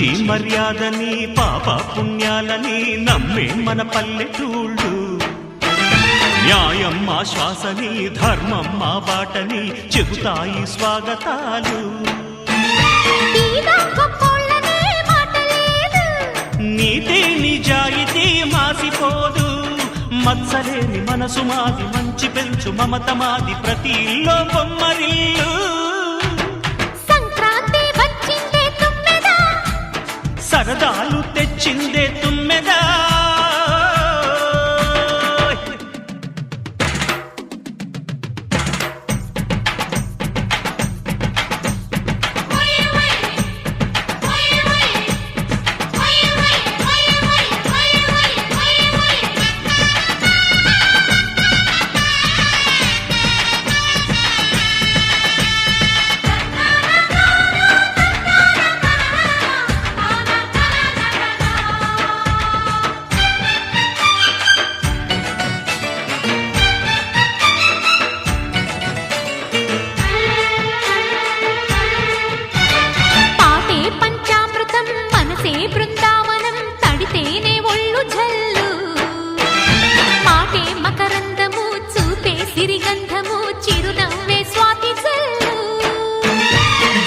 మంచి మర్యాదని పాప పుణ్యాలని నమ్మే మన పల్లెటూళ్ళు న్యాయం మా శ్వాసని ధర్మం మా బాటని చెబుతాయి స్వాగతాలు నీతి నిజాయితీ మాసిపోదు మత్సలేని మనసు మాది మంచి పెంచు మమత మాది ప్రతి ఇల్లో బొమ్మరిల్లు సంక్రాంతి వచ్చిందే తుమ్మెదా సరదాలు తెచ్చిందే తుమ్మెదా బృందావనం తడితేనే ఒళ్ళు జల్లు పాటే మకరందము చూపే సిరిగంధము చిరునవ్వే స్వాతి జల్లు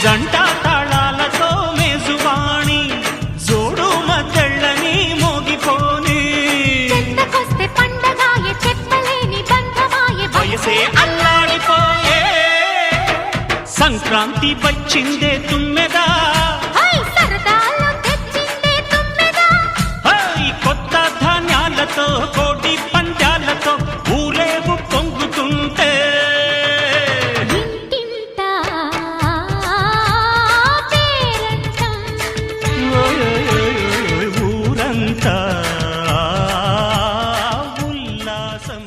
జంట తాళాలతో మేజువాణి జోడు మద్దళ్ళని మోగిపోని చెత్తకొస్తే పండగాయ చెప్పలేని బంధమాయ వయసే అల్లాడిపోయే సంక్రాంతి వచ్చిందే తుమ్మెదా కోటి పంచాలతో ఊరేగు పొంగుతుంటే ఊరంతా ఉల్లాసం